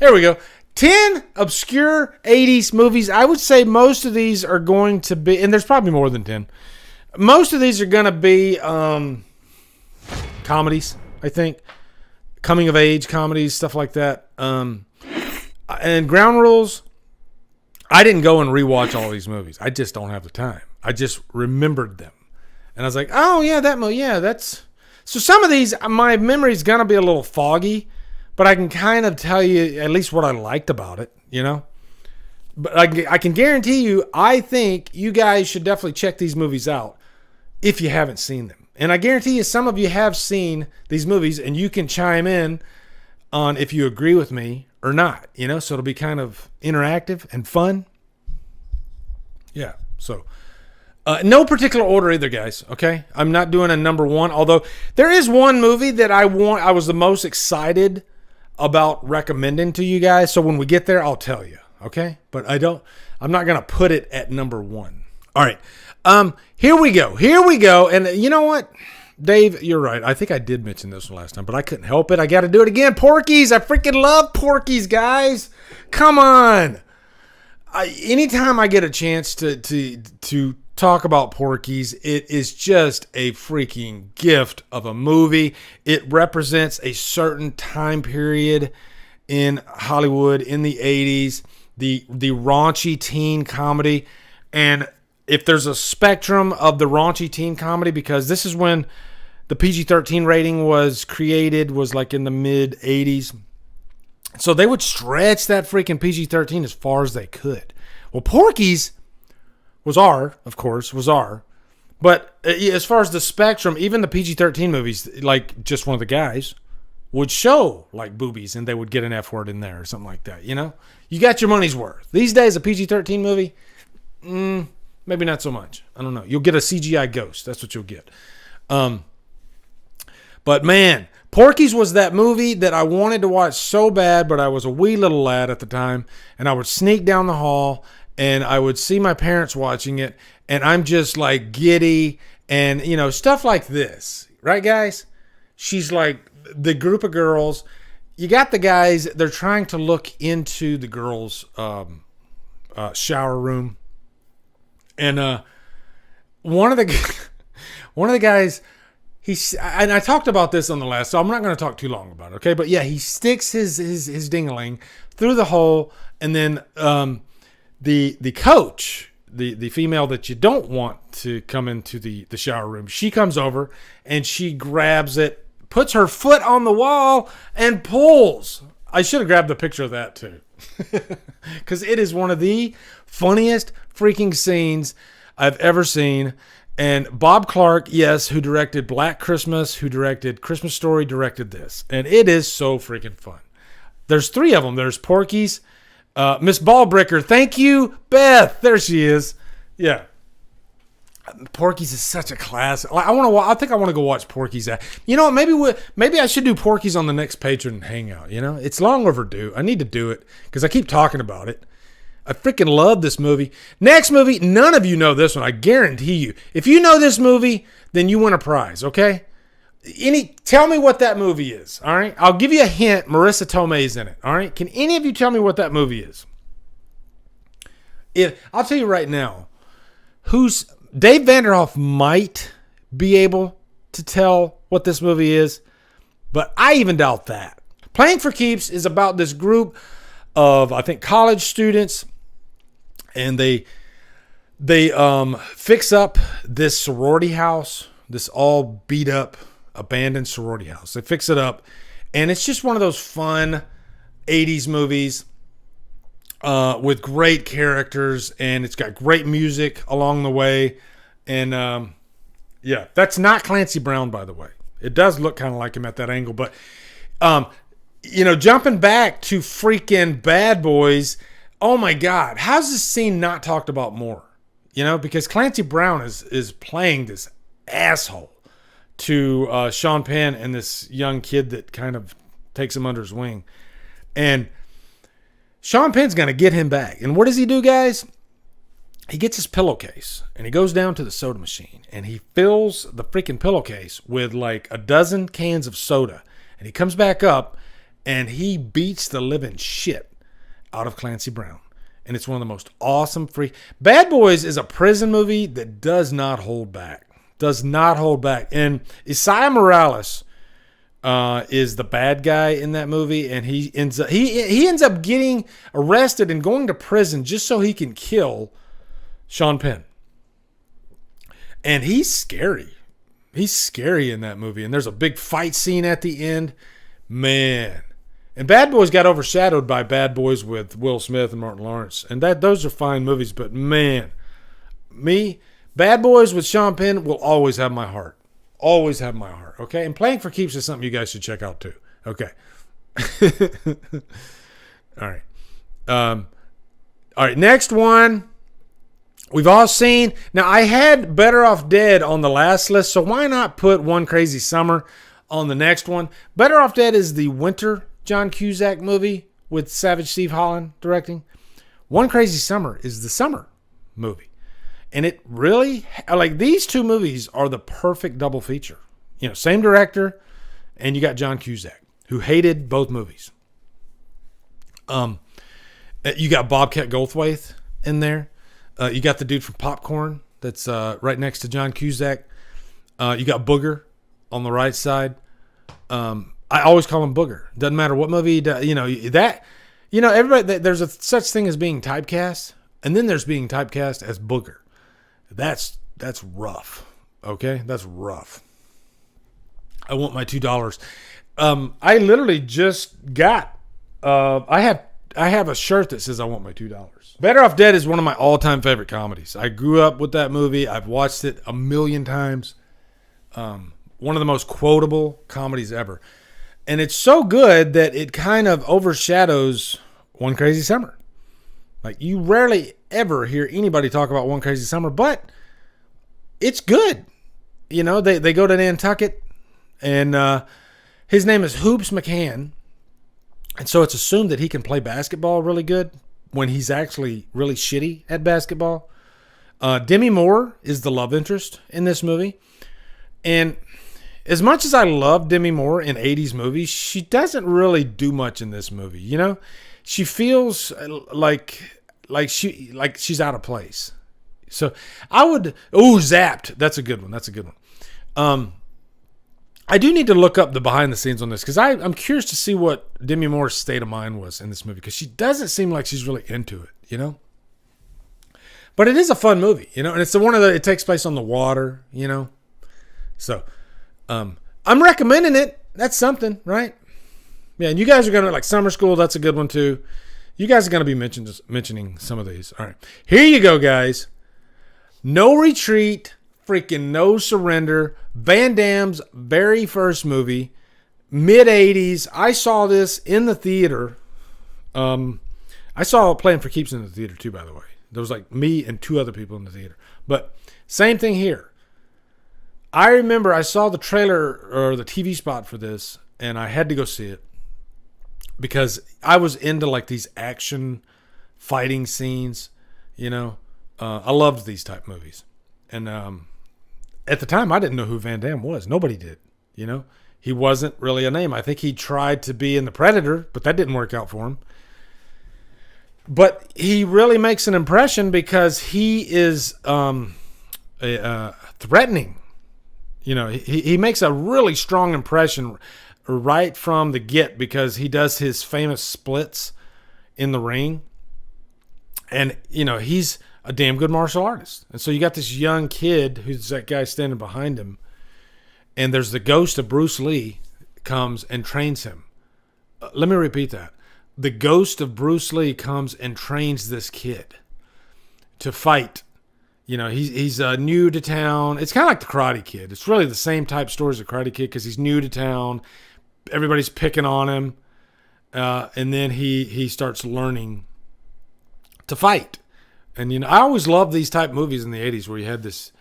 Here we go. 10 obscure 80s movies. I would say most of these are going to be, and there's probably more than 10. Most of these are going to be comedies, I think. Coming of age comedies, stuff like that. And ground rules, I didn't go and rewatch all these movies. I just don't have the time. I just remembered them. And I was like, oh, yeah, that movie, yeah, that's... So some of these, my memory's going to be a little foggy, but I can kind of tell you at least what I liked about it, you know? But I can guarantee you, I think you guys should definitely check these movies out if you haven't seen them. And I guarantee you some of you have seen these movies, and you can chime in on if you agree with me or not, you know? So it'll be kind of interactive and fun. Yeah, so... no particular order either, guys, okay? I'm not doing a number one, although there is one movie that I was the most excited about recommending to you guys. So when we get there, I'll tell you, okay? But I'm not going to put it at number one. All right. Here we go. And you know what? Dave, you're right. I think I did mention this one last time, but I couldn't help it. I got to do it again. Porky's. I freaking love Porky's, guys. Come on. Anytime I get a chance to talk about Porky's, it is just a freaking gift of a movie. It represents a certain time period in Hollywood in the 80s, the raunchy teen comedy. And if there's a spectrum of the raunchy teen comedy, because this is when the PG-13 rating was created, was like in the mid 80s. So they would stretch that freaking PG-13 as far as they could. Well, Porky's was R. But as far as the spectrum, even the PG-13 movies, like Just One of the Guys, would show like boobies and they would get an F word in there or something like that, you know? You got your money's worth. These days, a PG-13 movie, maybe not so much. I don't know. You'll get a CGI ghost. That's what you'll get. But man, Porky's was that movie that I wanted to watch so bad, but I was a wee little lad at the time, and I would sneak down the hall and I would see my parents watching it, and I'm just like giddy and, you know, stuff like this. Right, guys? She's like the group of girls. You got the guys, they're trying to look into the girls' shower room. And one of the guys, and I talked about this on the last, so I'm not going to talk too long about it, okay? But yeah, he sticks his ding-a-ling through the hole, and then the coach, the female that you don't want to come into the shower room, she comes over and she grabs it, puts her foot on the wall, and pulls. I should have grabbed the picture of that too, because it is one of the funniest freaking scenes I've ever seen. And Bob Clark, yes, who directed Black Christmas, who directed Christmas Story, directed this. And it is so freaking fun. There's three of them. There's Porky's, Miss Ballbricker. Thank you, Beth. There she is. Yeah. Porky's is such a classic. I think I want to go watch Porky's. You know what? Maybe I should do Porky's on the next Patron Hangout. You know, it's long overdue. I need to do it because I keep talking about it. I freaking love this movie. Next movie, none of you know this one. I guarantee you. If you know this movie, then you win a prize. Okay? Tell me what that movie is. All right? I'll give you a hint. Marissa Tomei's in it. All right? Can any of you tell me what that movie is? I'll tell you right now. Dave Vanderhoff might be able to tell what this movie is, but I even doubt that. Playing for Keeps is about this group of, I think, college students, and they fix up this sorority house, this all beat up, abandoned sorority house. They fix it up, and it's just one of those fun 80s movies with great characters, and it's got great music along the way. And yeah, that's not Clancy Brown, by the way. It does look kind of like him at that angle, but you know, jumping back to freaking Bad Boys, oh my God, how's this scene not talked about more? You know, because Clancy Brown is playing this asshole to Sean Penn and this young kid that kind of takes him under his wing. And Sean Penn's going to get him back. And what does he do, guys? He gets his pillowcase and he goes down to the soda machine and he fills the freaking pillowcase with like a dozen cans of soda. And he comes back up and he beats the living shit out of Clancy Brown. And it's one of the most awesome free. Bad Boys is a prison movie that does not hold back. Does not hold back. And Isaiah Morales is the bad guy in that movie, and he ends up getting arrested and going to prison just so he can kill Sean Penn. And he's scary. He's scary in that movie. And there's a big fight scene at the end. Man. And Bad Boys got overshadowed by Bad Boys with Will Smith and Martin Lawrence. And those are fine movies, but man, Bad Boys with Sean Penn will always have my heart. Always have my heart, okay? And Playing for Keeps is something you guys should check out too, okay? All right. All right, next one. We've all seen. Now, I had Better Off Dead on the last list, so why not put One Crazy Summer on the next one? Better Off Dead is the winter John Cusack movie with Savage Steve Holland directing. One Crazy Summer is the summer movie. And it really, like, these two movies are the perfect double feature. You know, same director, and you got John Cusack, who hated both movies. You got Bobcat Goldthwait in there. You got the dude from Popcorn that's right next to John Cusack. You got Booger on the right side. I always call him Booger. Doesn't matter what movie he does. You know, everybody, there's a such thing as being typecast, and then there's being typecast as Booger. That's rough. Okay? That's rough. I want my $2. I literally just got I have a shirt that says I want my $2. Better Off Dead is one of my all-time favorite comedies. I grew up with that movie. I've watched it a million times. One of the most quotable comedies ever. And it's so good that it kind of overshadows One Crazy Summer. Like, you rarely ever hear anybody talk about One Crazy Summer, but it's good. You know, they go to Nantucket, and his name is Hoops McCann. And so it's assumed that he can play basketball really good when he's actually really shitty at basketball. Demi Moore is the love interest in this movie. And as much as I love Demi Moore in 80s movies, she doesn't really do much in this movie. You know, she feels like she's out of place. So I would, Zapped. That's a good one. I do need to look up the behind the scenes on this because I'm curious to see what Demi Moore's state of mind was in this movie, because she doesn't seem like she's really into it, you know. But it is a fun movie, you know, and it's the one it takes place on the water, you know. So I'm recommending it. That's something, right? Yeah, and you guys are gonna like Summer School. That's a good one too. You guys are gonna be mentioning some of these. All right, here you go, guys. No Retreat. Freaking No Surrender, Van Damme's very first movie, mid-'80s. I saw this in the theater. I saw Playing for Keeps in the theater too, by the way. There was like me and two other people in the theater. But same thing here. I remember I saw the trailer or the TV spot for this, and I had to go see it because I was into like these action fighting scenes, you know. I loved these type movies. And at the time, I didn't know who Van Damme was. Nobody did, you know. He wasn't really a name. I think he tried to be in The Predator, but that didn't work out for him. But he really makes an impression because he is threatening. You know, he makes a really strong impression right from the get because he does his famous splits in the ring. And, you know, he's a damn good martial artist. And so you got this young kid who's that guy standing behind him. And there's the ghost of Bruce Lee comes and trains him. Let me repeat that. The ghost of Bruce Lee comes and trains this kid to fight. You know, he's new to town. It's kind of like the Karate Kid. It's really the same type story as the Karate Kid because he's new to town. Everybody's picking on him. And then he starts learning to fight. And, you know, I always loved these type movies in the 80s where you had this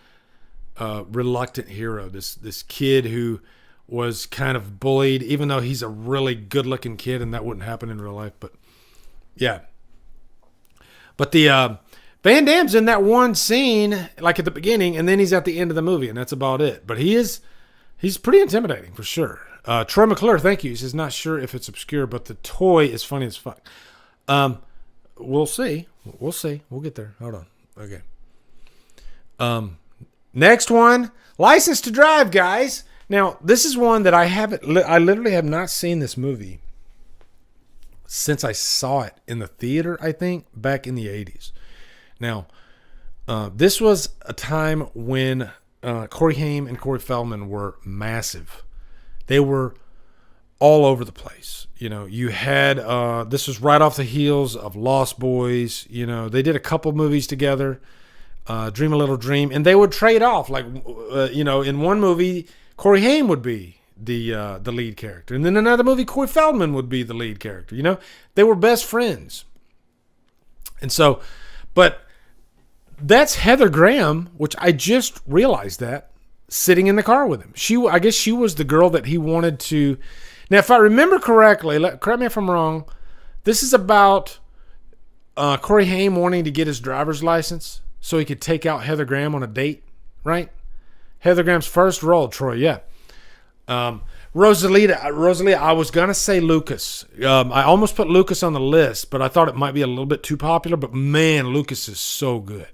reluctant hero, this kid who was kind of bullied, even though he's a really good-looking kid, and that wouldn't happen in real life. But, yeah. But the Van Damme's in that one scene, like at the beginning, and then he's at the end of the movie, and that's about it. But he is He's pretty intimidating for sure. Troy McClure, thank you. He says, not sure if it's obscure, but the toy is funny as fuck. We'll see. We'll see. We'll get there. Hold on. Okay. Next one, License to Drive, guys. Now, this is one that I literally have not seen this movie since I saw it in the theater, I think, back in the 80s. Now, this was a time when Corey Haim and Corey Feldman were massive. They were all over the place. You know, you had, this was right off the heels of Lost Boys. You know, they did a couple movies together, Dream a Little Dream, and they would trade off. Like, you know, in one movie, Corey Haim would be the lead character. And then another movie, Corey Feldman would be the lead character. You know, they were best friends. And so, but that's Heather Graham, which I just realized that, sitting in the car with him. I guess she was the girl that he wanted to. Now, if I remember correctly, correct me if I'm wrong, this is about Corey Haim wanting to get his driver's license so he could take out Heather Graham on a date, right? Heather Graham's first role, Troy, yeah. Rosalia, I was going to say Lucas. I almost put Lucas on the list, but I thought it might be a little bit too popular. But, man, Lucas is so good.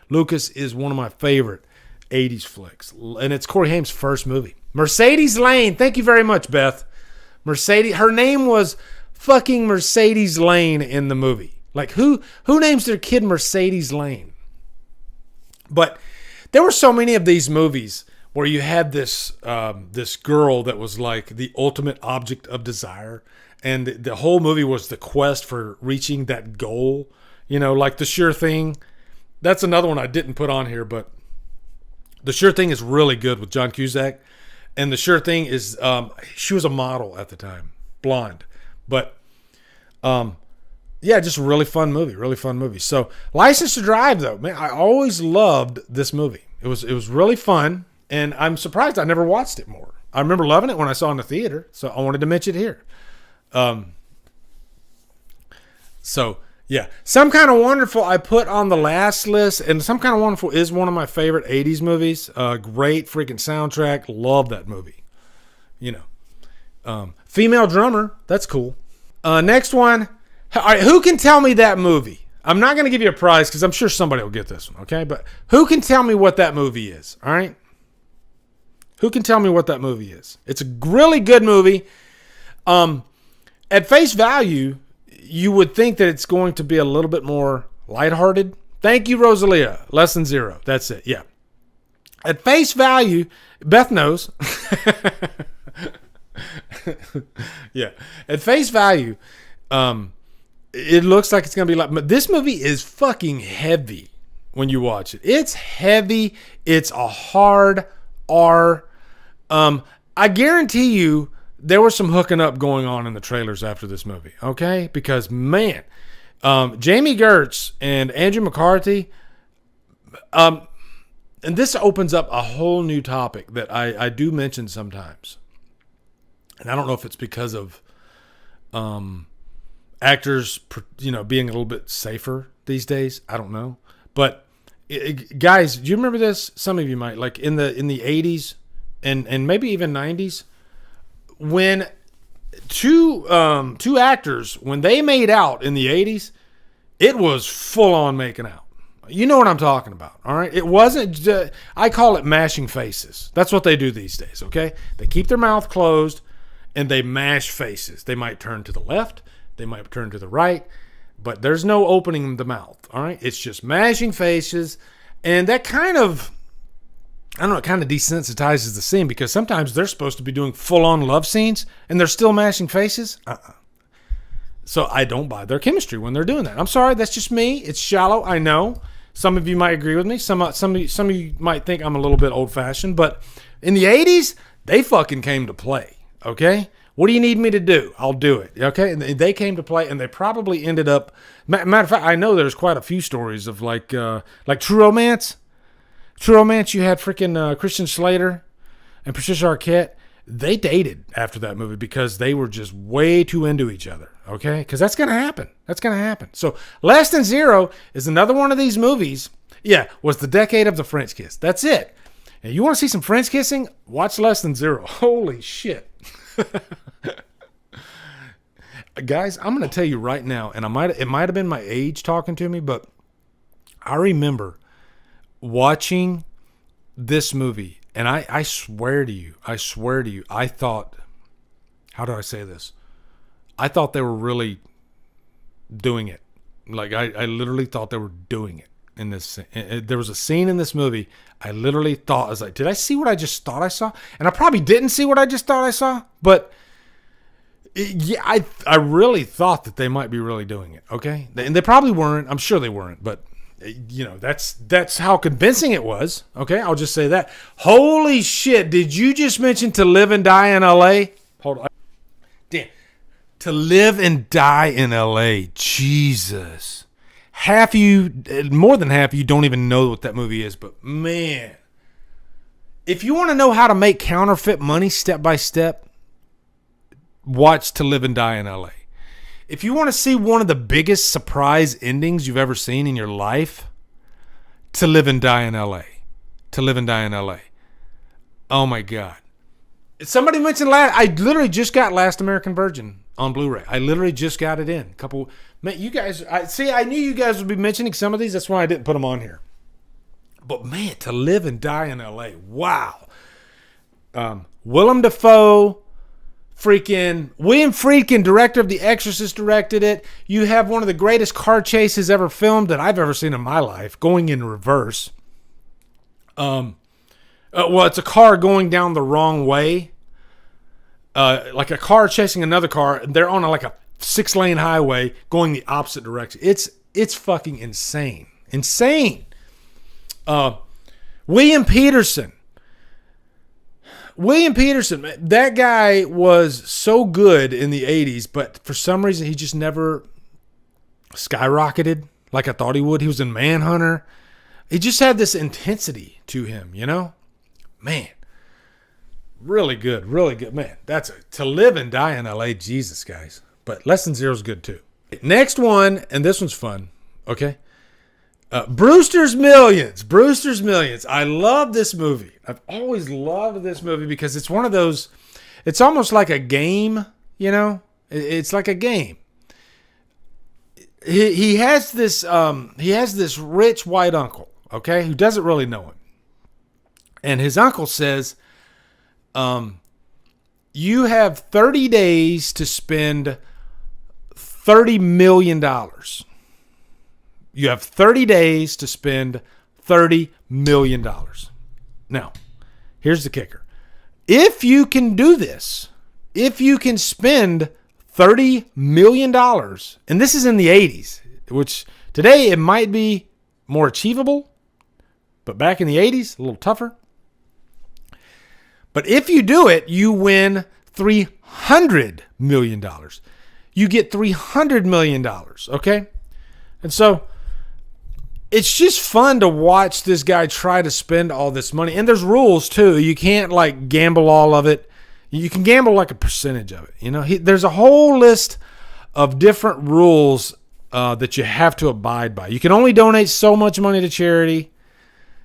Lucas is one of my favorite 80s flicks. And it's Corey Haim's first movie. Mercedes Lane. Thank you very much, Beth. Mercedes. Her name was fucking Mercedes Lane in the movie. Like, who names their kid Mercedes Lane? But there were so many of these movies where you had this girl that was like the ultimate object of desire. And the whole movie was the quest for reaching that goal. You know, like The Sure Thing. That's another one I didn't put on here, but The Sure Thing is really good with John Cusack. And The Sure Thing is, she was a model at the time, blonde. But, yeah, just a really fun movie, So, License to Drive, though, man, I always loved this movie. It was really fun, and I'm surprised I never watched it more. I remember loving it when I saw it in the theater, so I wanted to mention it here. So, yeah, Some Kind of Wonderful I put on the last list, and Some Kind of Wonderful is one of my favorite 80s movies. Great freaking soundtrack. Love that movie. You know. Female Drummer. That's cool. Next one. All right, who can tell me that movie? I'm not going to give you a prize because I'm sure somebody will get this one, okay? But who can tell me what that movie is, all right? Who can tell me what that movie is? It's a really good movie. At face value, you would think that it's going to be a little bit more lighthearted. Thank you, Rosalia. Less than zero. That's it. Yeah. At face value, Beth knows. Yeah. At face value, it looks like it's going to be like, but this movie is fucking heavy when you watch it. It's heavy. It's a hard R. I guarantee you, there was some hooking up going on in the trailers after this movie, okay? Because, man, Jamie Gertz and Andrew McCarthy, and this opens up a whole new topic that I do mention sometimes. And I don't know if it's because of actors, you know, being a little bit safer these days. I don't know. But, guys, do you remember this? Some of you might. Like, in the 80s and maybe even 90s, when two actors, when they made out in the 80s, it was full on making out. You know what I'm talking about, all right? It wasn't, I call it mashing faces. That's what they do these days, okay? They keep their mouth closed and they mash faces. They might turn to the left, they might turn to the right, but there's no opening the mouth, all right? It's just mashing faces, and that kind of, I don't know, it kind of desensitizes the scene because sometimes they're supposed to be doing full-on love scenes and they're still mashing faces. So I don't buy their chemistry when they're doing that. I'm sorry, that's just me. It's shallow, I know. Some of you might agree with me. Some of you might think I'm a little bit old-fashioned, but in the 80s, they fucking came to play, okay? What do you need me to do? I'll do it, okay? And they came to play, and they probably ended up... Matter of fact, I know there's quite a few stories of like True Romance. True Romance, you had freaking Christian Slater and Patricia Arquette. They dated after that movie because they were just way too into each other, okay? Because that's going to happen. That's going to happen. So Less Than Zero is another one of these movies. Yeah, was the decade of the French kiss. That's it. Now, you want to see some French kissing? Watch Less Than Zero. Holy shit. Guys, I'm going to tell you right now, and it might have been my age talking to me, but I remember watching this movie, and I swear to you, I thought, how do I say this? I thought they were really doing it. Like, I literally thought they were doing it in this. There was a scene in this movie, I literally thought, I was like, did I see what I just thought I saw? And I probably didn't see what I just thought I saw, but yeah, I really thought that they might be really doing it, okay? And they probably weren't. I'm sure they weren't, but you know, that's how convincing it was, okay? I'll just say that. Holy shit, did you just mention To Live and Die in L.A.? Hold on. Damn. To Live and Die in L.A. Jesus. More than half of you don't even know what that movie is, but man. If you want to know how to make counterfeit money step by step, watch To Live and Die in L.A. If you want to see one of the biggest surprise endings you've ever seen in your life, To Live and Die in L.A. To Live and Die in L.A. Oh my God. Somebody mentioned I literally just got Last American Virgin on Blu-ray. I literally just got it in. Man, you guys, I knew you guys would be mentioning some of these. That's why I didn't put them on here. But man, To Live and Die in L.A. Wow. Willem Dafoe. Freaking William Friedkin, director of The Exorcist, directed it. You have one of the greatest car chases ever filmed that I've ever seen in my life, going in reverse. Well, it's a car going down the wrong way. Like a car chasing another car. They're on like a 6-lane highway going the opposite direction. It's fucking insane. Insane. William Peterson, that guy was so good in the 80s, but for some reason he just never skyrocketed like I thought he would. He was in Manhunter. He just had this intensity to him, you know? Man. Really good, man. That's To Live and Die in L.A. Jesus, guys. But Less Than Zero is good too. Next one, and this one's fun, okay? Brewster's Millions. I love this movie. I've always loved this movie because it's one of those, it's almost like a game, you know? It's like a game. He has this rich white uncle, okay, who doesn't really know him. And his uncle says, you have 30 days to spend $30 million. You have 30 days to spend $30 million. Now, here's the kicker. If you can do this, if you can spend $30 million, and this is in the 80s, which today it might be more achievable, but back in the 80s, a little tougher. But if you do it, you win $300 million. You get $300 million, okay? And so it's just fun to watch this guy try to spend all this money. And there's rules, too. You can't, like, gamble all of it. You can gamble, like, a percentage of it. You know, there's a whole list of different rules that you have to abide by. You can only donate so much money to charity,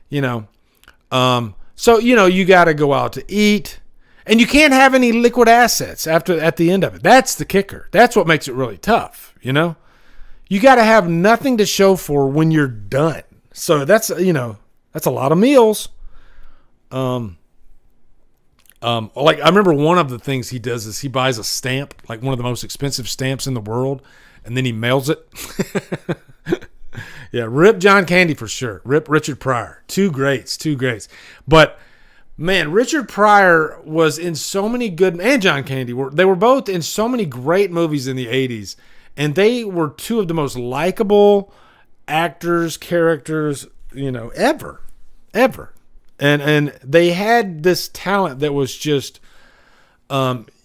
you know. So, you know, you got to go out to eat. And you can't have any liquid assets at the end of it. That's the kicker. That's what makes it really tough, you know. You got to have nothing to show for when you're done. So that's, you know, that's a lot of meals. Like I remember one of the things he does is he buys a stamp, like one of the most expensive stamps in the world, and then he mails it. Yeah, rip John Candy for sure. Rip Richard Pryor. Two greats. But man, Richard Pryor was in so many good, and John Candy they were both in so many great movies in the 80s. And they were two of the most likable actors, characters, you know, ever. And they had this talent that was just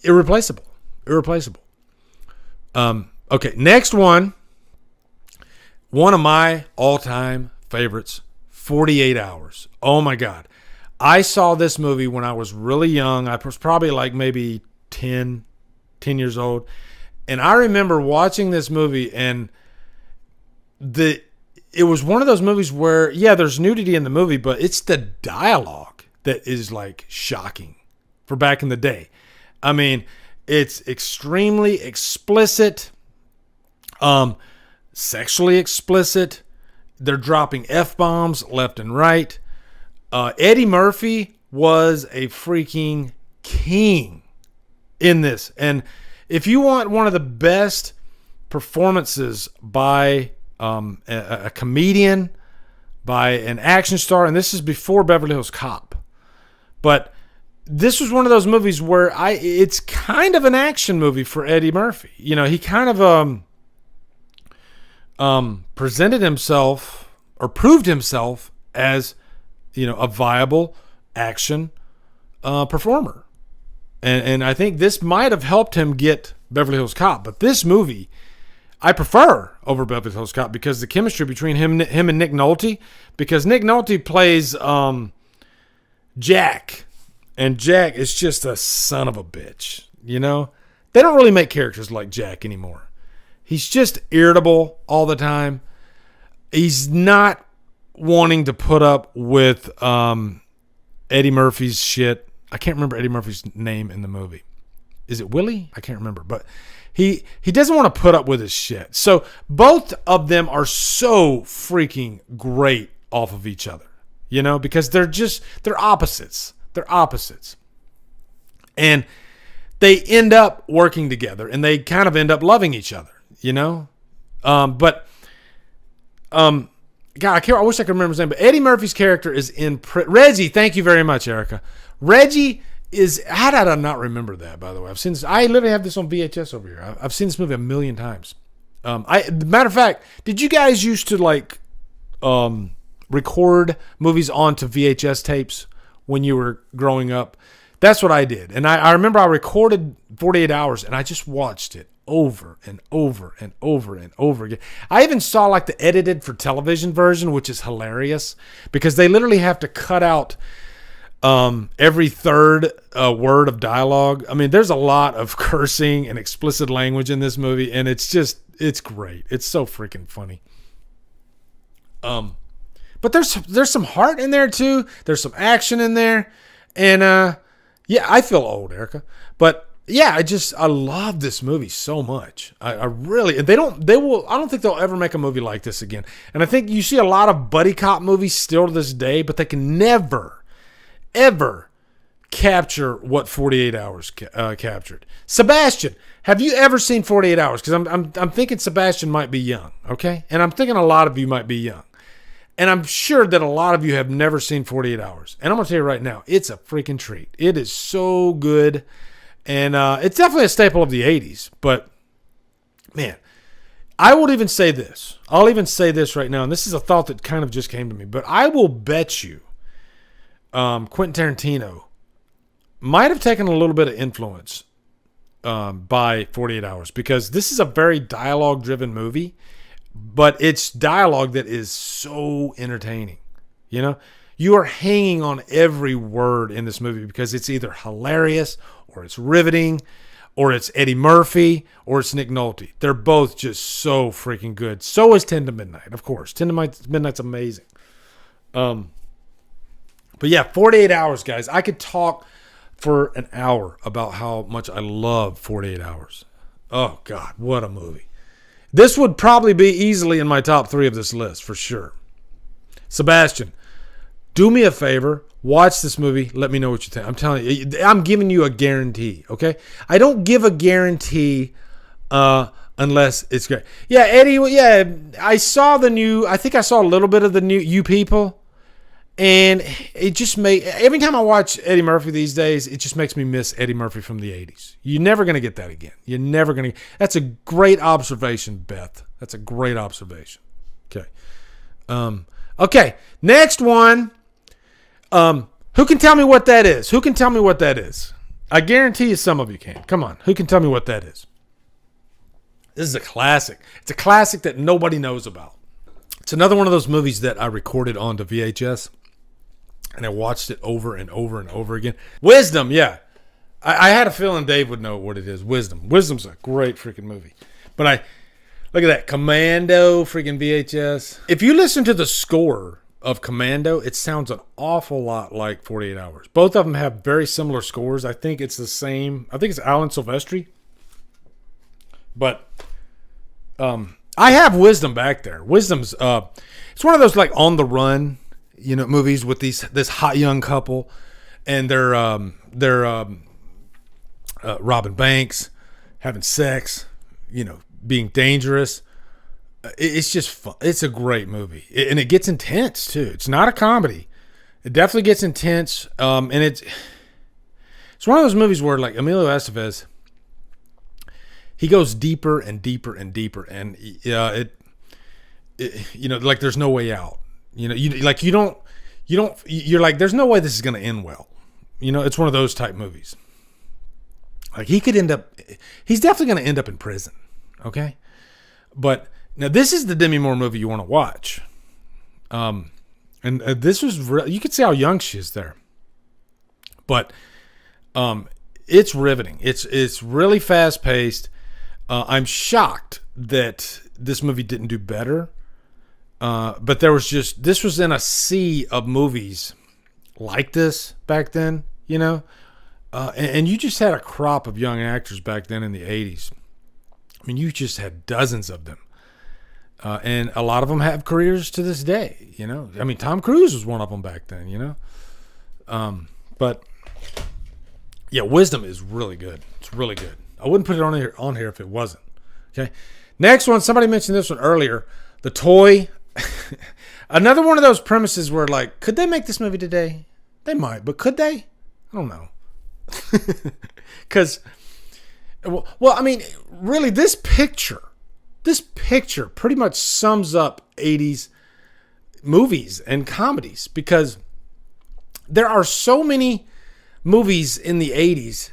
irreplaceable. Okay, next one. One of my all-time favorites, 48 Hours. Oh, my God. I saw this movie when I was really young. I was probably like maybe 10 years old. And I remember watching this movie, and it was one of those movies where, yeah, there's nudity in the movie, but it's the dialogue that is like shocking for back in the day. I mean, it's extremely explicit, sexually explicit. They're dropping F-bombs left and right. Eddie Murphy was a freaking king in this. And if you want one of the best performances by a comedian, by an action star, and this is before Beverly Hills Cop, but this was one of those movies where it's kind of an action movie for Eddie Murphy. You know, he kind of presented himself or proved himself as, you know, a viable action performer. And I think this might have helped him get Beverly Hills Cop. But this movie, I prefer over Beverly Hills Cop because the chemistry between him and Nick Nolte, because Nick Nolte plays Jack, and Jack is just a son of a bitch. You know, they don't really make characters like Jack anymore. He's just irritable all the time. He's not wanting to put up with Eddie Murphy's shit. I can't remember Eddie Murphy's name in the movie. Is it Willie? I can't remember. But he doesn't want to put up with his shit. So both of them are so freaking great off of each other. You know, because they're opposites. They're opposites. And they end up working together, and they kind of end up loving each other, you know? God, I wish I could remember his name, but Eddie Murphy's character is in Reggie. Thank you very much, Erica. Reggie is, how did I not remember that, by the way? I've seen this. I literally have this on VHS over here. I've seen this movie a million times. Matter of fact, did you guys used to like record movies onto VHS tapes when you were growing up? That's what I did. And I remember I recorded 48 Hours, and I just watched it over and over and over and over again. I even saw like the edited for television version, which is hilarious because they literally have to cut out every third word of dialogue. I mean, there's a lot of cursing and explicit language in this movie, and it's great. It's so freaking funny. But there's some heart in there too. There's some action in there, and yeah, I feel old, Erica, but yeah, I love this movie so much. I really, and I don't think they'll ever make a movie like this again. And I think you see a lot of buddy cop movies still to this day, but they can never, ever capture what 48 Hours captured. Sebastian, have you ever seen 48 Hours? Because I'm thinking Sebastian might be young, okay? And I'm thinking a lot of you might be young. And I'm sure that a lot of you have never seen 48 Hours. And I'm going to tell you right now, it's a freaking treat. It is so good. And it's definitely a staple of the 80s. But, man, I will even say this. I'll even say this right now. And this is a thought that kind of just came to me. But I will bet you Quentin Tarantino might have taken a little bit of influence by 48 Hours. Because this is a very dialogue-driven movie. But it's dialogue that is so entertaining. You know? You are hanging on every word in this movie because it's either hilarious or it's riveting or it's Eddie Murphy or it's Nick Nolte. They're both just so freaking good. So is 10 to Midnight, of course. 10 to Midnight's amazing. But yeah, 48 Hours, guys. I could talk for an hour about how much I love 48 Hours. Oh, God, what a movie. This would probably be easily in my top 3 of this list, for sure. Sebastian, do me a favor. Watch this movie. Let me know what you think. I'm telling you, I'm giving you a guarantee, okay? I don't give a guarantee unless it's great. Yeah, Eddie, yeah, I saw a little bit of the new You People, and it just every time I watch Eddie Murphy these days, it just makes me miss Eddie Murphy from the 80s. You're never going to get that again. You're never going to. That's a great observation, Beth. That's a great observation. Okay. Okay, next one. Who can tell me what that is? Who can tell me what that is? I guarantee you some of you can. Come on. Who can tell me what that is? This is a classic. It's a classic that nobody knows about. It's another one of those movies that I recorded onto VHS, and I watched it over and over and over again. Wisdom, yeah. I had a feeling Dave would know what it is. Wisdom. Wisdom's a great freaking movie. But look at that. Commando freaking VHS. If you listen to the score of Commando, it sounds an awful lot like 48 Hours. Both of them have very similar scores. I think it's the same. I think it's Alan Silvestri. But I have Wisdom back there. Wisdom's it's one of those like on the run, movies with this hot young couple, and they're robbing banks, having sex, being dangerous. It's just fun. It's a great movie, and it gets intense too. It's not a comedy. It definitely gets intense, and it's one of those movies where like Emilio Estevez, he goes deeper and deeper and deeper, and like there's no way out. You're like there's no way this is going to end well. It's one of those type movies. Like he's definitely going to end up in prison. Okay, but. Now, this is the Demi Moore movie you want to watch. And this was you could see how young she is there. But it's riveting. It's really fast-paced. I'm shocked that this movie didn't do better. But this was in a sea of movies like this back then, and you just had a crop of young actors back then in the 80s. I mean, you just had dozens of them. And a lot of them have careers to this day, I mean, Tom Cruise was one of them back then, But yeah, Wisdom is really good. It's really good. I wouldn't put it on here if it wasn't. Okay. Next one, somebody mentioned this one earlier. The Toy. Another one of those premises where like, could they make this movie today? They might, but could they? I don't know. Because, well, I mean, really, this picture pretty much sums up 80s movies and comedies, because there are so many movies in the 80s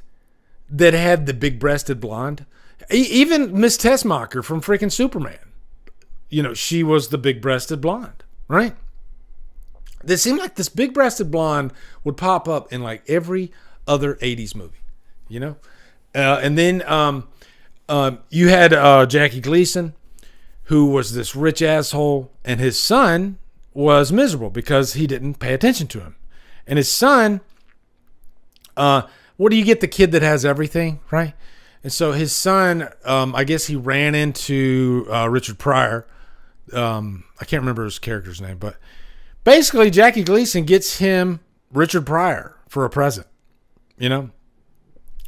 that had the big-breasted blonde. Even Miss Tessmacher from freaking Superman. She was the big-breasted blonde, right? It seemed like this big-breasted blonde would pop up in like every other 80s movie, and then you had Jackie Gleason, who was this rich asshole, and his son was miserable because he didn't pay attention to him. And his son, what do you get? The kid that has everything, right? And so his son, I guess he ran into Richard Pryor. I can't remember his character's name, but basically Jackie Gleason gets him Richard Pryor for a present,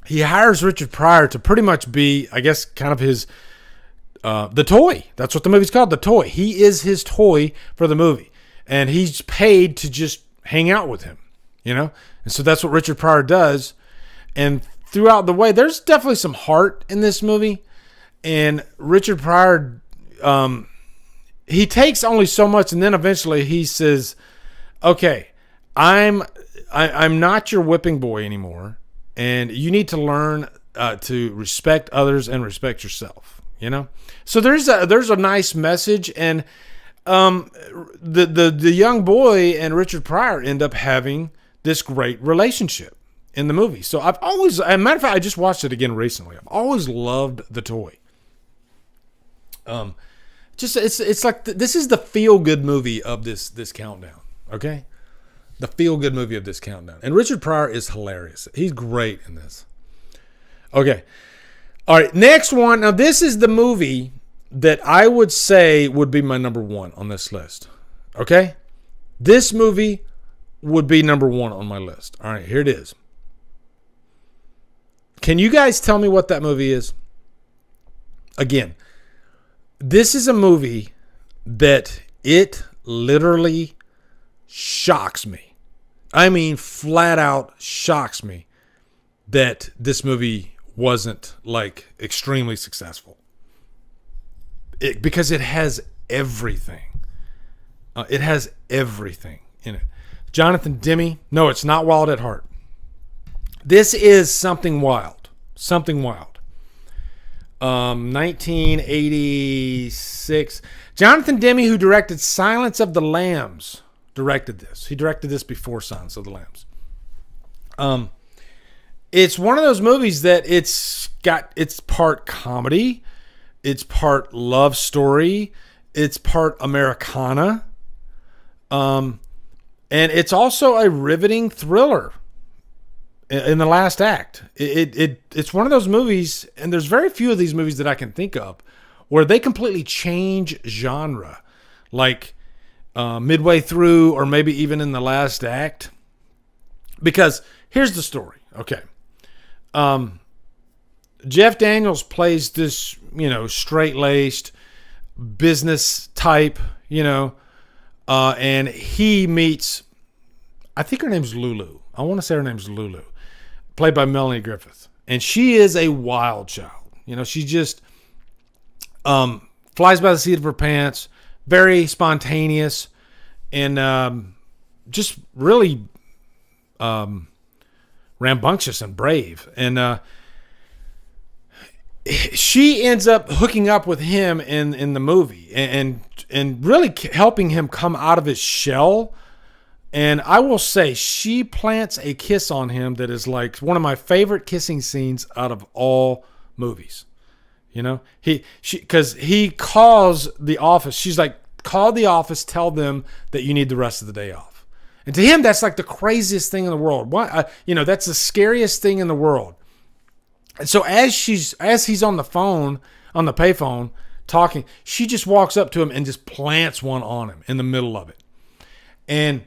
He hires Richard Pryor to pretty much be, I guess, kind of his, the toy. That's what the movie's called, the toy. He is his toy for the movie. And he's paid to just hang out with him, And so that's what Richard Pryor does. And throughout the way, there's definitely some heart in this movie. And Richard Pryor, he takes only so much, and then eventually he says, okay, I'm not your whipping boy anymore. And you need to learn to respect others and respect yourself, So there's a nice message, and the young boy and Richard Pryor end up having this great relationship in the movie. So I've always, as a matter of fact, I just watched it again recently. I've always loved The Toy. It's like this is the feel good movie of this countdown. Okay. The feel-good movie of this countdown. And Richard Pryor is hilarious. He's great in this. Okay. All right, next one. Now, this is the movie that I would say would be my number one on this list. Okay? This movie would be number one on my list. All right, here it is. Can you guys tell me what that movie is? Again, this is a movie that it literally shocks me. I mean, flat out shocks me that this movie wasn't like extremely successful. Because it has everything. It has everything in it. Jonathan Demme. No, it's not Wild at Heart. This is Something Wild. Something Wild. 1986. Jonathan Demme, who directed Silence of the Lambs, directed this. He directed this before Silence of the Lambs. It's one of those movies that it's part comedy, it's part love story, it's part Americana. And it's also a riveting thriller in the last act. It's one of those movies, and there's very few of these movies that I can think of where they completely change genre, like midway through or maybe even in the last act. Because here's the story. Okay. Jeff Daniels plays this, straight-laced business type, and he meets, I think her name's Lulu. I want to say her name's Lulu, played by Melanie Griffith. And she is a wild child. She just flies by the seat of her pants, very spontaneous, and just really rambunctious and brave. And she ends up hooking up with him in the movie and really helping him come out of his shell. And I will say, she plants a kiss on him that is like one of my favorite kissing scenes out of all movies. Because he calls the office. She's like, call the office, tell them that you need the rest of the day off. And to him, that's like the craziest thing in the world. That's the scariest thing in the world. And so as he's on the phone, on the payphone, talking, she just walks up to him and just plants one on him in the middle of it. And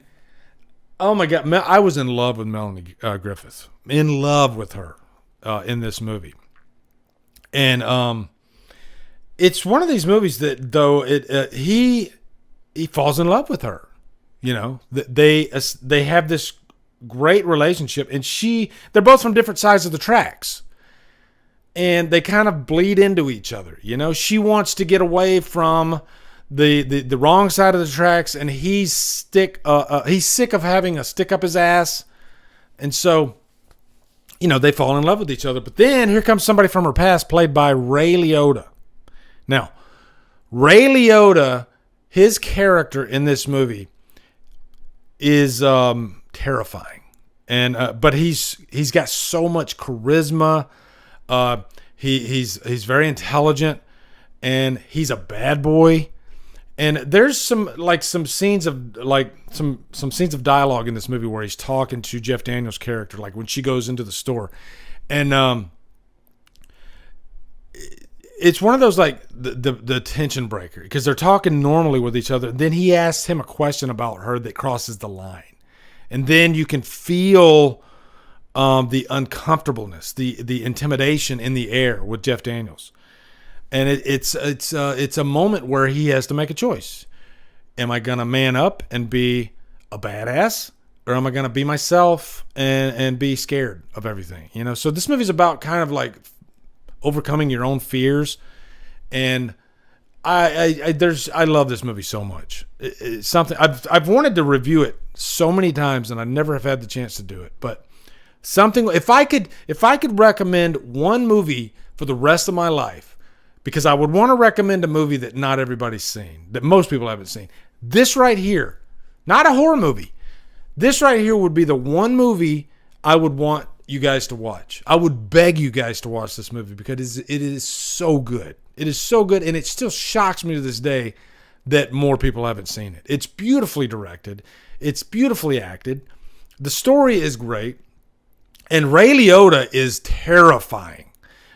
oh my God, I was in love with Melanie Griffith, in love with her in this movie. And it's one of these movies that, though, he falls in love with her. They have this great relationship, and they're both from different sides of the tracks. And they kind of bleed into each other. She wants to get away from the wrong side of the tracks, and he's sick of having a stick up his ass. And so, they fall in love with each other. But then here comes somebody from her past, played by Ray Liotta. Now, Ray Liotta, his character in this movie is terrifying. And but he's got so much charisma. He's very intelligent, and he's a bad boy. And there's some scenes of some scenes of dialogue in this movie where he's talking to Jeff Daniels' character, like when she goes into the store, and it's one of those like the tension breaker, because they're talking normally with each other. And then he asks him a question about her that crosses the line, and then you can feel the uncomfortableness, the intimidation in the air with Jeff Daniels. And it's a moment where he has to make a choice. Am I going to man up and be a badass, or am I going to be myself and be scared of everything? So this movie's about kind of like overcoming your own fears. And I love this movie so much. It's something I've wanted to review it so many times, and I never have had the chance to do it. But something, if I could recommend one movie for the rest of my life, because I would want to recommend a movie that not everybody's seen, that most people haven't seen. This right here, not a horror movie. This right here would be the one movie I would want you guys to watch. I would beg you guys to watch this movie because it is so good. It is so good, and it still shocks me to this day that more people haven't seen it. It's beautifully directed. It's beautifully acted. The story is great. And Ray Liotta is terrifying.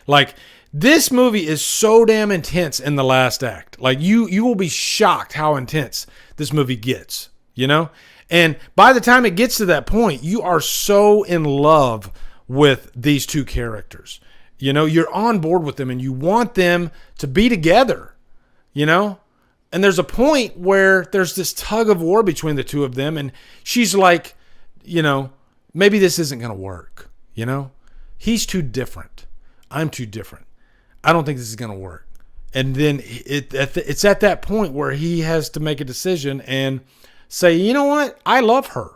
Like, this movie is so damn intense in the last act. Like, you will be shocked how intense this movie gets, And by the time it gets to that point, you are so in love with these two characters. You're on board with them, and you want them to be together, And there's a point where there's this tug of war between the two of them, and she's like, maybe this isn't going to work, He's too different. I'm too different. I don't think this is going to work. And then it's at that point where he has to make a decision and say, you know what? I love her.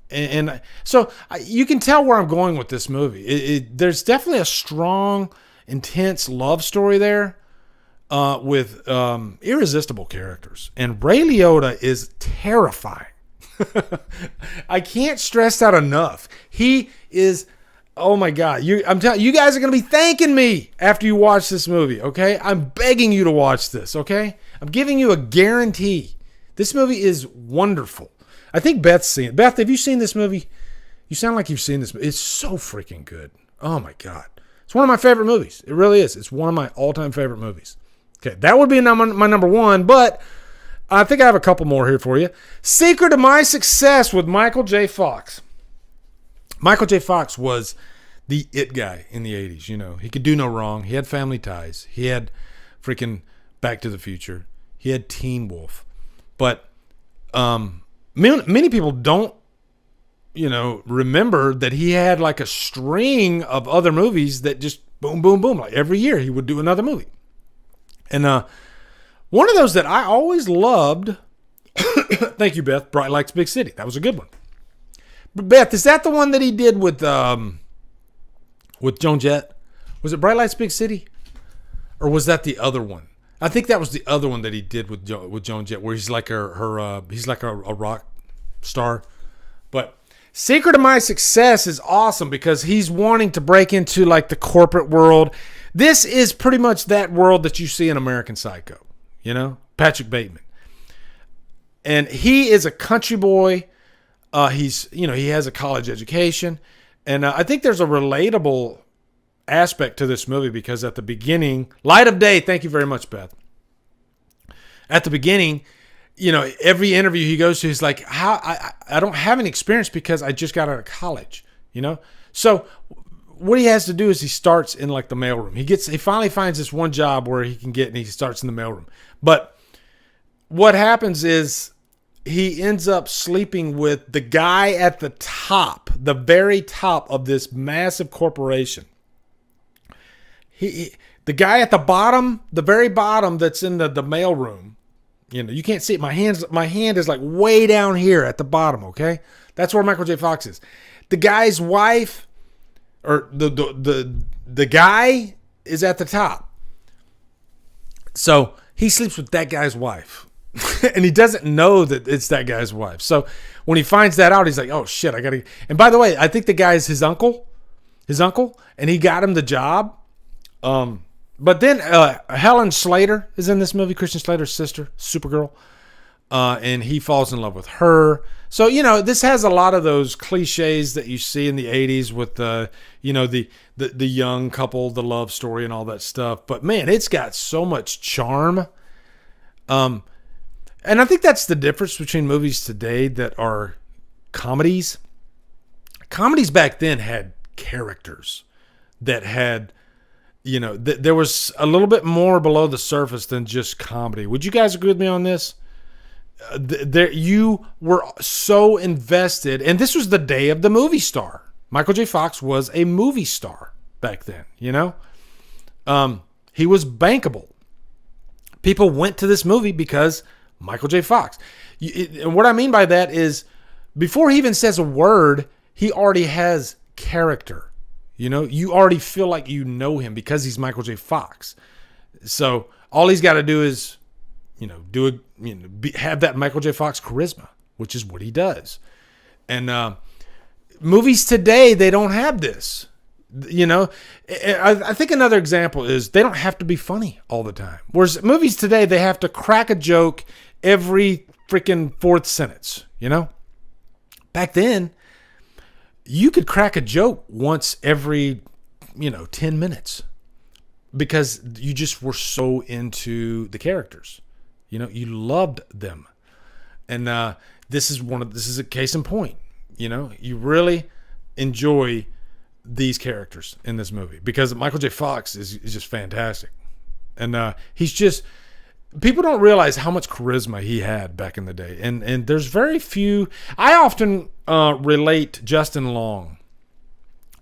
And so you can tell where I'm going with this movie. There's definitely a strong, intense love story there with irresistible characters. And Ray Liotta is terrifying. I can't stress that enough. He is... Oh my God. I'm telling you guys are going to be thanking me after you watch this movie, okay? I'm begging you to watch this, okay? I'm giving you a guarantee. This movie is wonderful. I think Beth's seen it. Beth, have you seen this movie? You sound like you've seen this movie. It's so freaking good. Oh, my God. It's one of my favorite movies. It really is. It's one of my all-time favorite movies. Okay, that would be my number one, but I think I have a couple more here for you. Secret of My Success with Michael J. Fox. Michael J. Fox was the it guy in the 80s. You know, he could do no wrong. He had Family Ties. He had freaking Back to the Future. He had Teen Wolf. But many people don't, remember that he had like a string of other movies that just boom, boom, boom. Like every year he would do another movie. And one of those that I always loved, thank you, Beth, Bright Lights, Big City. That was a good one. But Beth, is that the one that he did with Joan Jett? Was it Bright Lights, Big City? Or was that the other one? I think that was the other one that he did with Joan Jett, where he's like he's like a rock star. But Secret of My Success is awesome because he's wanting to break into like the corporate world. This is pretty much that world that you see in American Psycho, Patrick Bateman. And he is a country boy. He has a college education. And I think there's a relatable aspect to this movie because at the beginning, Light of Day, thank you very much, Beth. At the beginning, every interview he goes to, he's like, I don't have any experience because I just got out of college, So what he has to do is he starts in like the mailroom. He finally finds this one job where he can get, and he starts in the mailroom. But what happens is he ends up sleeping with the guy at the top, the very top of this massive corporation. The guy at the bottom, the very bottom that's in the mailroom, you can't see it. My hand is like way down here at the bottom, okay? That's where Michael J. Fox is. The guy's wife, or the guy is at the top. So he sleeps with that guy's wife. And he doesn't know that it's that guy's wife. So when he finds that out, he's like, oh shit, I gotta. And by the way, I think the guy's his uncle, and he got him the job. But then Helen Slater is in this movie, Christian Slater's sister, Supergirl. And he falls in love with her. So, this has a lot of those cliches that you see in the 80s with the young couple, the love story and all that stuff. But man, it's got so much charm. And I think that's the difference between movies today that are comedies. Comedies back then had characters that had, there was a little bit more below the surface than just comedy. Would you guys agree with me on this? You were so invested, and this was the day of the movie star. Michael J. Fox was a movie star back then, he was bankable. People went to this movie because Michael J. Fox. And what I mean by that is before he even says a word, he already has character. You already feel like you know him because he's Michael J. Fox. So all he's got to do is, have that Michael J. Fox charisma, which is what he does. And movies today, they don't have this. I think another example is they don't have to be funny all the time. Whereas movies today, they have to crack a joke every freaking fourth sentence, Back then, you could crack a joke once every, 10 minutes because you just were so into the characters. You loved them. And this is a case in point. You really enjoy these characters in this movie because Michael J. Fox is just fantastic. And he's just, people don't realize how much charisma he had back in the day. And there's very few, I often relate Justin Long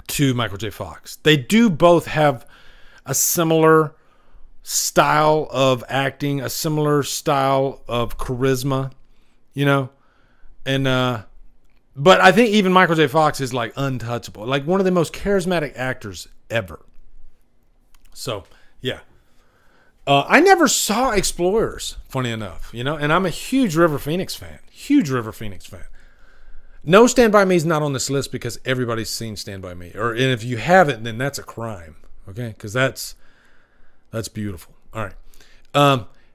to Michael J. Fox. They do both have a similar style of acting, a similar style of charisma, and but I think even Michael J. Fox is like untouchable, like one of the most charismatic actors ever. So yeah, I never saw Explorers, funny enough, and I'm a huge River Phoenix fan. No, Stand By Me is not on this list because everybody's seen Stand By Me, and if you haven't, then that's a crime, okay? Because that's beautiful. All right.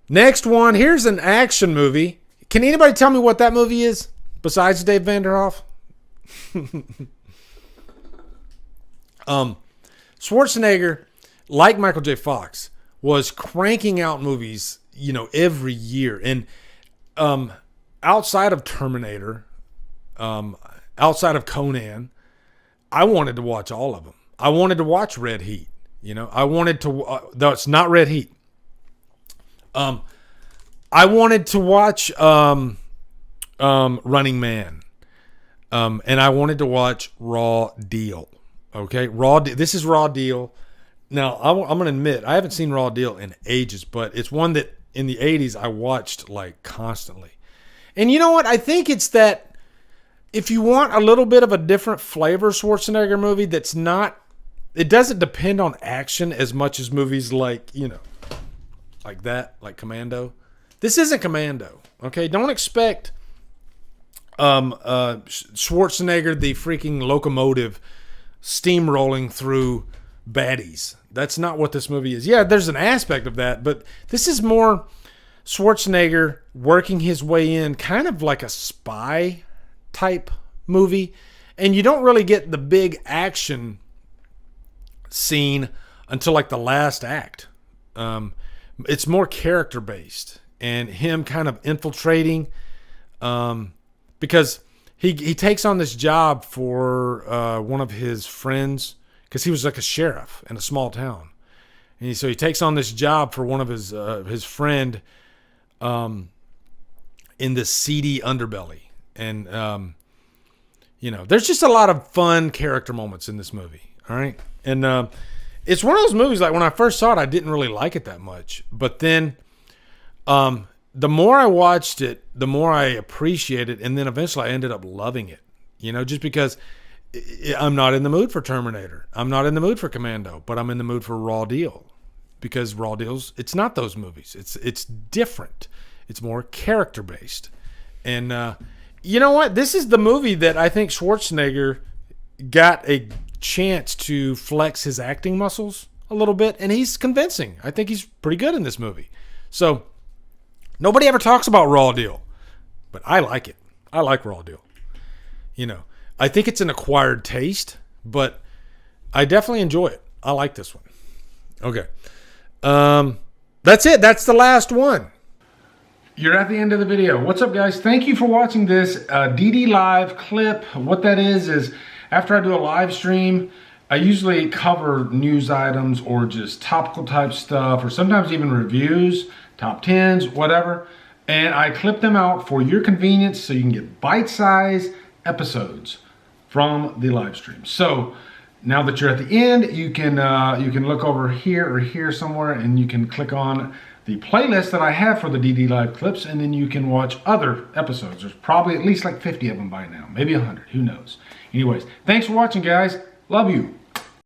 Next one. Here's an action movie. Can anybody tell me what that movie is? besides Dave Vanderhoff. Schwarzenegger, like Michael J. Fox, was cranking out movies, every year. And outside of Terminator, outside of Conan, I wanted to watch all of them. I wanted to watch Red Heat. I wanted to, though it's not Red Heat. I wanted to watch Running Man. And I wanted to watch Raw Deal. Okay, this is Raw Deal. Now, I'm going to admit, I haven't seen Raw Deal in ages, but it's one that in the 80s I watched like constantly. And you know what? I think it's that if you want a little bit of a different flavor Schwarzenegger movie that's not, it doesn't depend on action as much as movies like, like that, like Commando. This isn't Commando, okay? Don't expect Schwarzenegger, the freaking locomotive, steamrolling through baddies. That's not what this movie is. Yeah, there's an aspect of that, but this is more Schwarzenegger working his way in, kind of like a spy type movie, and you don't really get the big action scene until like the last act. It's more character based, and him kind of infiltrating, because he takes on this job for one of his friends, because he was like a sheriff in a small town, and so he takes on this job for one of his friend in this seedy underbelly. And there's just a lot of fun character moments in this movie. All right, and it's one of those movies, like when I first saw it, I didn't really like it that much, but then the more I watched it, the more I appreciated it, and then eventually I ended up loving it. Just because I'm not in the mood for Terminator, I'm not in the mood for Commando, but I'm in the mood for Raw Deal, because Raw Deal's, it's not those movies. It's different. It's more character based, and you know what? This is the movie that I think Schwarzenegger got a chance to flex his acting muscles a little bit, and he's convincing. I think he's pretty good in this movie. So nobody ever talks about Raw Deal, but I like it. I like Raw Deal. I think it's an acquired taste, but I definitely enjoy it. I like this one. Okay. That's it. That's the last one. You're at the end of the video. What's up, guys? Thank you for watching this DD Live clip. What that is after I do a live stream, I usually cover news items or just topical type stuff, or sometimes even reviews, top 10s, whatever. And I clip them out for your convenience so you can get bite-sized episodes from the live stream. So now that you're at the end, you can look over here or here somewhere, and you can click on the playlist that I have for the DD Live clips, and then you can watch other episodes. There's probably at least like 50 of them by now, maybe 100, who knows. Anyways, thanks for watching, guys. Love you.